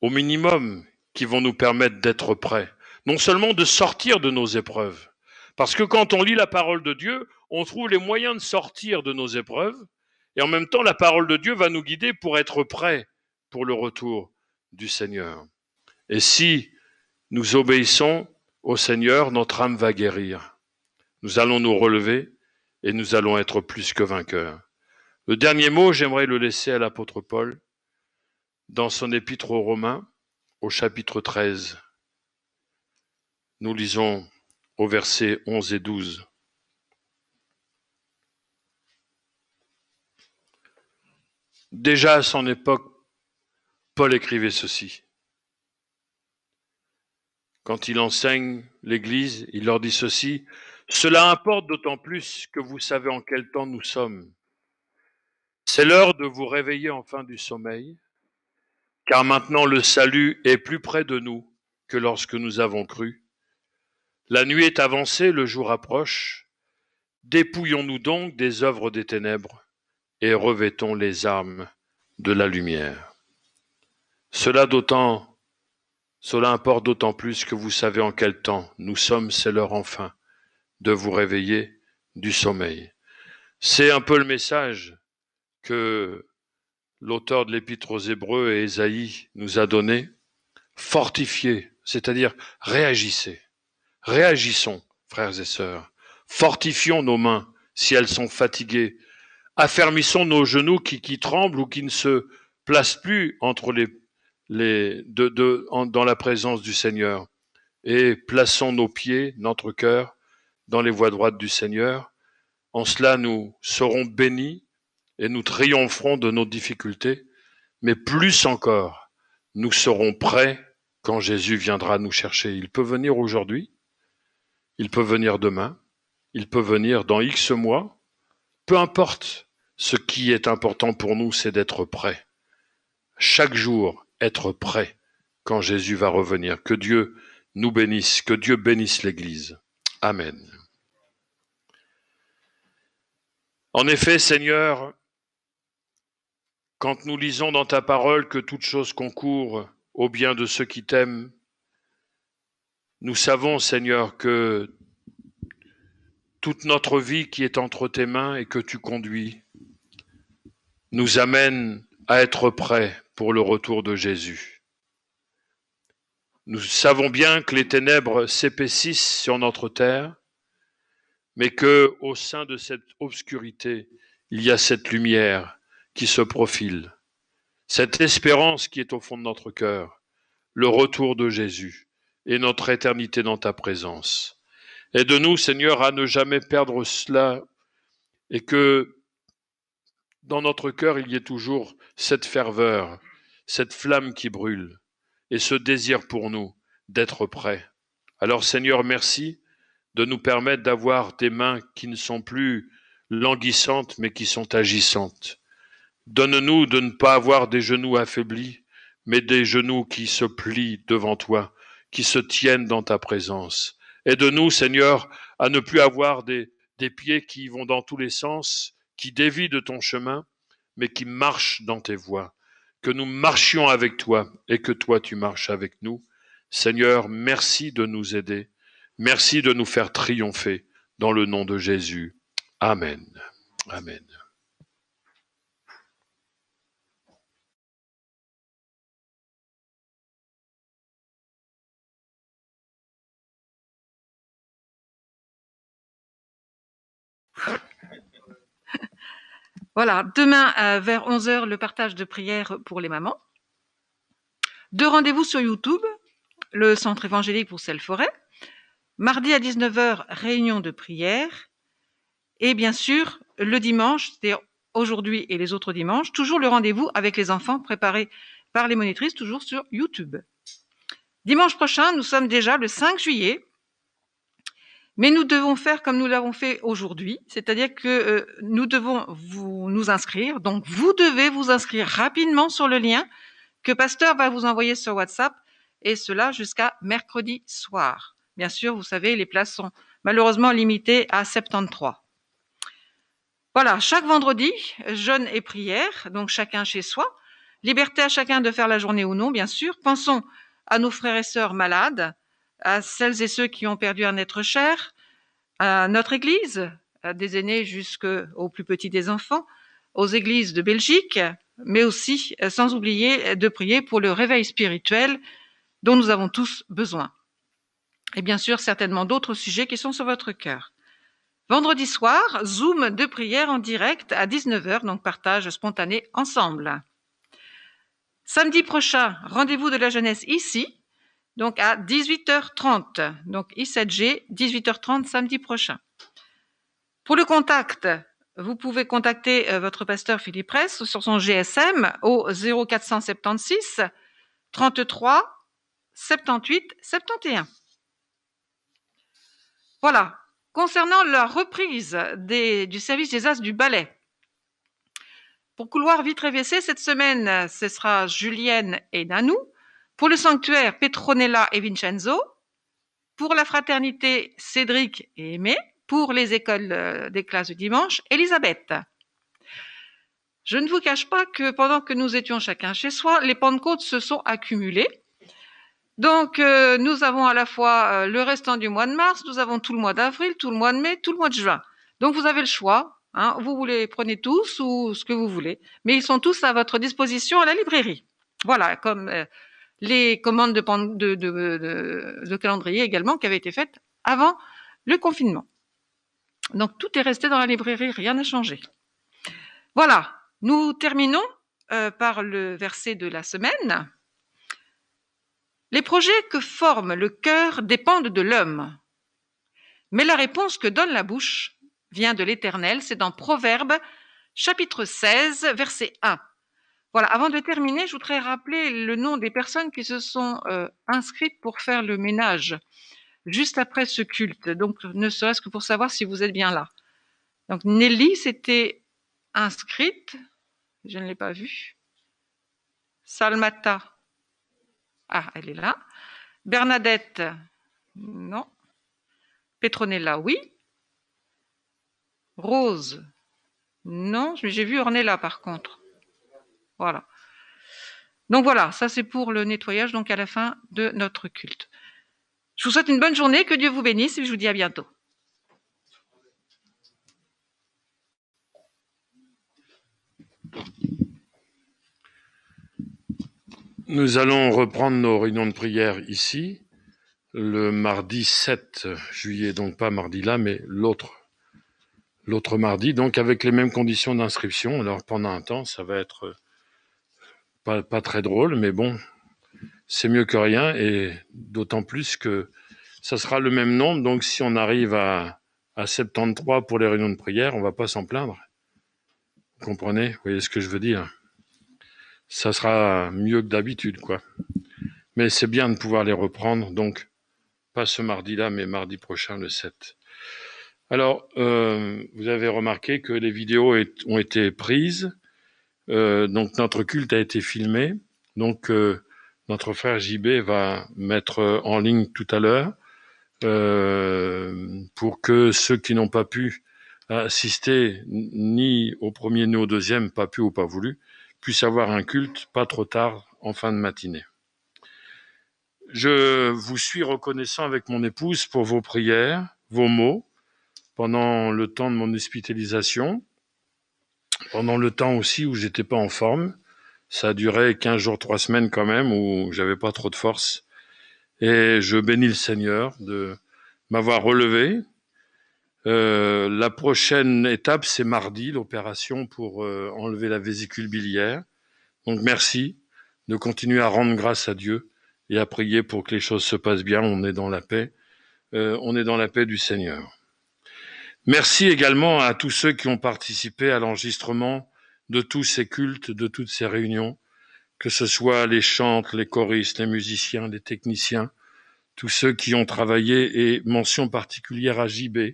au minimum, qui vont nous permettre d'être prêts. Non seulement de sortir de nos épreuves, parce que quand on lit la parole de Dieu, on trouve les moyens de sortir de nos épreuves, et en même temps, la parole de Dieu va nous guider pour être prêts pour le retour du Seigneur. Et si nous obéissons au Seigneur, notre âme va guérir. Nous allons nous relever et nous allons être plus que vainqueurs. Le dernier mot, j'aimerais le laisser à l'apôtre Paul dans son épître aux Romains, au chapitre 13. Nous lisons au verset 11 et 12. Déjà à son époque, Paul écrivait ceci. Quand il enseigne l'Église, il leur dit ceci. Cela importe d'autant plus que vous savez en quel temps nous sommes. C'est l'heure de vous réveiller enfin du sommeil, car maintenant le salut est plus près de nous que lorsque nous avons cru. La nuit est avancée, le jour approche. Dépouillons-nous donc des œuvres des ténèbres et revêtons les armes de la lumière. Cela importe d'autant plus que vous savez en quel temps nous sommes, c'est l'heure enfin de vous réveiller du sommeil. C'est un peu le message que l'auteur de l'Épître aux Hébreux et Ésaïe nous a donné. Fortifiez, c'est-à-dire réagissez. Réagissons, frères et sœurs. Fortifions nos mains si elles sont fatiguées. Affermissons nos genoux qui tremblent ou qui ne se placent plus entre dans la présence du Seigneur. Et plaçons nos pieds, notre cœur, dans les voies droites du Seigneur. En cela, nous serons bénis et nous triompherons de nos difficultés. Mais plus encore, nous serons prêts quand Jésus viendra nous chercher. Il peut venir aujourd'hui, il peut venir demain, il peut venir dans X mois. Peu importe, ce qui est important pour nous, c'est d'être prêts. Chaque jour, être prêt quand Jésus va revenir. Que Dieu nous bénisse, que Dieu bénisse l'Église. Amen. En effet, Seigneur, quand nous lisons dans ta parole que toute chose concourt au bien de ceux qui t'aiment, nous savons, Seigneur, que toute notre vie qui est entre tes mains et que tu conduis nous amène à être prêts pour le retour de Jésus. Nous savons bien que les ténèbres s'épaississent sur notre terre, mais que au sein de cette obscurité, il y a cette lumière qui se profile, cette espérance qui est au fond de notre cœur, le retour de Jésus et notre éternité dans ta présence. Aide-nous, Seigneur, à ne jamais perdre cela et que dans notre cœur, il y ait toujours cette ferveur, cette flamme qui brûle et ce désir pour nous d'être prêts. Alors, Seigneur, merci de nous permettre d'avoir des mains qui ne sont plus languissantes, mais qui sont agissantes. Donne-nous de ne pas avoir des genoux affaiblis, mais des genoux qui se plient devant toi, qui se tiennent dans ta présence. Aide-nous, Seigneur, à ne plus avoir des pieds qui vont dans tous les sens, qui dévient de ton chemin, mais qui marchent dans tes voies. Que nous marchions avec toi et que toi tu marches avec nous. Seigneur, merci de nous aider. Merci de nous faire triompher dans le nom de Jésus. Amen. Amen. Voilà, demain vers 11h, le partage de prières pour les mamans. 2 rendez-vous sur YouTube, le centre évangélique pour Selle-Forêt. Mardi à 19h, réunion de prière. Et bien sûr, le dimanche, c'est-à-dire aujourd'hui et les autres dimanches, toujours le rendez-vous avec les enfants préparés par les monitrices, toujours sur YouTube. Dimanche prochain, nous sommes déjà le 5 juillet. Mais nous devons faire comme nous l'avons fait aujourd'hui, c'est-à-dire que nous devons nous inscrire. Donc, vous devez vous inscrire rapidement sur le lien que Pasteur va vous envoyer sur WhatsApp, et cela jusqu'à mercredi soir. Bien sûr, vous savez, les places sont malheureusement limitées à 73. Voilà, chaque vendredi, jeûne et prière, donc chacun chez soi. Liberté à chacun de faire la journée ou non, bien sûr. Pensons à nos frères et sœurs malades, à celles et ceux qui ont perdu un être cher, à notre Église, des aînés jusqu'aux plus petits des enfants, aux églises de Belgique, mais aussi, sans oublier, de prier pour le réveil spirituel dont nous avons tous besoin. Et bien sûr, certainement d'autres sujets qui sont sur votre cœur. Vendredi soir, Zoom de prière en direct à 19h, donc partage spontané ensemble. Samedi prochain, rendez-vous de la jeunesse ici, donc à 18h30, donc I7G, 18h30 samedi prochain. Pour le contact, vous pouvez contacter votre pasteur Philippe Ress sur son GSM au 0476 33 78 71. Voilà. Concernant la reprise du service des As du ballet, pour Couloir Vitre WC, cette semaine, ce sera Julienne et Nanou. Pour le sanctuaire, Petronella et Vincenzo. Pour la fraternité, Cédric et Aimé. Pour les écoles des classes du dimanche, Elisabeth. Je ne vous cache pas que pendant que nous étions chacun chez soi, les Pentecôtes se sont accumulées. Donc, nous avons à la fois le restant du mois de mars, nous avons tout le mois d'avril, tout le mois de mai, tout le mois de juin. Donc, vous avez le choix. Hein, vous les prenez tous ou ce que vous voulez. Mais ils sont tous à votre disposition à la librairie. Voilà, comme les commandes de calendrier également qui avaient été faites avant le confinement. Donc, tout est resté dans la librairie, rien n'a changé. Voilà, nous terminons par le verset de la semaine. Les projets que forme le cœur dépendent de l'homme. Mais la réponse que donne la bouche vient de l'Éternel, c'est dans Proverbes, chapitre 16, verset 1. Voilà, avant de terminer, je voudrais rappeler le nom des personnes qui se sont inscrites pour faire le ménage juste après ce culte, donc ne serait-ce que pour savoir si vous êtes bien là. Donc Nelly s'était inscrite, je ne l'ai pas vue. Salmata, ah, elle est là. Bernadette, non. Petronella, oui. Rose, non. J'ai vu Ornella par contre. Voilà. Donc voilà, ça c'est pour le nettoyage, donc à la fin de notre culte. Je vous souhaite une bonne journée, que Dieu vous bénisse et je vous dis à bientôt. Nous allons reprendre nos réunions de prière ici, le mardi 7 juillet, donc pas mardi là, mais l'autre mardi, donc avec les mêmes conditions d'inscription. Alors pendant un temps, ça va être pas très drôle, mais bon, c'est mieux que rien, et d'autant plus que ça sera le même nombre, donc si on arrive à 73 pour les réunions de prière, on va pas s'en plaindre. Vous comprenez? Vous voyez ce que je veux dire? Ça sera mieux que d'habitude, quoi. Mais c'est bien de pouvoir les reprendre, donc pas ce mardi-là, mais mardi prochain, le 7. Alors, vous avez remarqué que les vidéos ont été prises, donc notre culte a été filmé, donc notre frère JB va mettre en ligne tout à l'heure, pour que ceux qui n'ont pas pu assister ni au premier ni au deuxième, pas pu ou pas voulu, puissent avoir un culte pas trop tard en fin de matinée. Je vous suis reconnaissant avec mon épouse pour vos prières, vos mots, pendant le temps de mon hospitalisation, pendant le temps aussi où j'étais pas en forme. Ça a duré 15 jours, 3 semaines quand même, où j'avais pas trop de force. Et je bénis le Seigneur de m'avoir relevé, La prochaine étape, c'est mardi, l'opération pour enlever la vésicule biliaire. Donc merci de continuer à rendre grâce à Dieu et à prier pour que les choses se passent bien. On est dans la paix. On est dans la paix du Seigneur. Merci également à tous ceux qui ont participé à l'enregistrement de tous ces cultes, de toutes ces réunions, que ce soit les chantres, les choristes, les musiciens, les techniciens, tous ceux qui ont travaillé, et mention particulière à JB,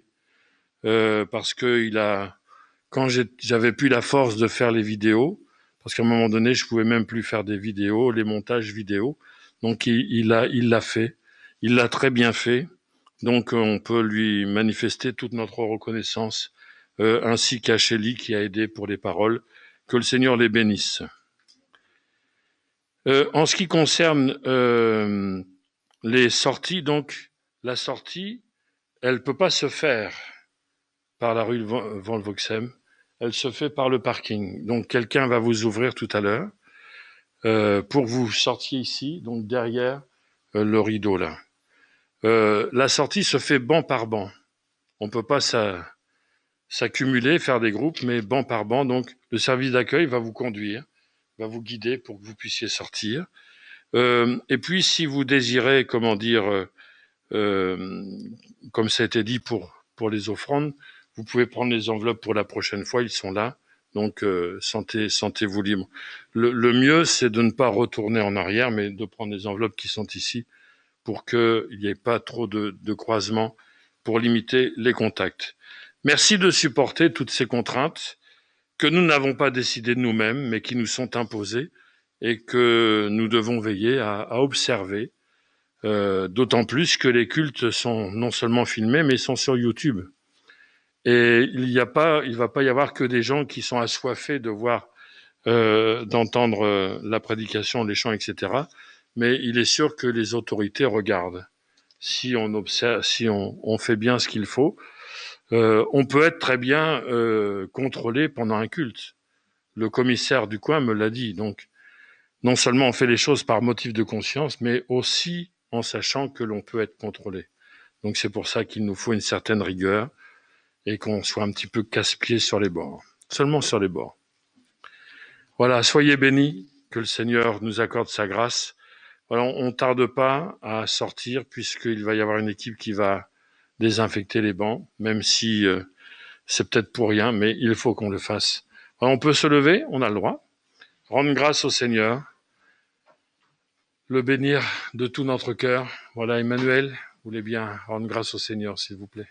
parce que quand j'avais plus la force de faire les vidéos, parce qu'à un moment donné, je pouvais même plus faire des vidéos, les montages vidéo, donc il l'a fait, il l'a très bien fait. Donc on peut lui manifester toute notre reconnaissance, ainsi qu'à Shelly qui a aidé pour les paroles. Que le Seigneur les bénisse. En ce qui concerne les sorties, donc la sortie, elle peut pas se faire par la rue Volvoxem, elle se fait par le parking. Donc quelqu'un va vous ouvrir tout à l'heure pour que vous sortiez ici, donc derrière le rideau là. La sortie se fait banc par banc. On peut pas s'accumuler, faire des groupes, mais banc par banc. Donc le service d'accueil va vous conduire, va vous guider pour que vous puissiez sortir. Et puis si vous désirez, comme ça a été dit pour les offrandes, vous pouvez prendre les enveloppes pour la prochaine fois, ils sont là. Donc sentez-vous libre. Le mieux, c'est de ne pas retourner en arrière, mais de prendre les enveloppes qui sont ici, pour qu'il n'y ait pas trop de croisements, pour limiter les contacts. Merci de supporter toutes ces contraintes que nous n'avons pas décidées de nous-mêmes, mais qui nous sont imposées et que nous devons veiller à observer, d'autant plus que les cultes sont non seulement filmés, mais sont sur YouTube. Et il va pas y avoir que des gens qui sont assoiffés de voir, d'entendre la prédication, les chants, etc., mais il est sûr que les autorités regardent. Si on observe, si on fait bien ce qu'il faut, on peut être très bien contrôlé pendant un culte. Le commissaire du coin me l'a dit. Donc, non seulement on fait les choses par motif de conscience, mais aussi en sachant que l'on peut être contrôlé. Donc c'est pour ça qu'il nous faut une certaine rigueur et qu'on soit un petit peu casse-pied sur les bords. Seulement sur les bords. Voilà, soyez bénis, que le Seigneur nous accorde sa grâce. Voilà, on ne tarde pas à sortir puisqu'il va y avoir une équipe qui va désinfecter les bancs, même si c'est peut-être pour rien, mais il faut qu'on le fasse. Alors, on peut se lever, on a le droit, rendre grâce au Seigneur, le bénir de tout notre cœur. Voilà, Emmanuel, vous voulez bien rendre grâce au Seigneur, s'il vous plaît.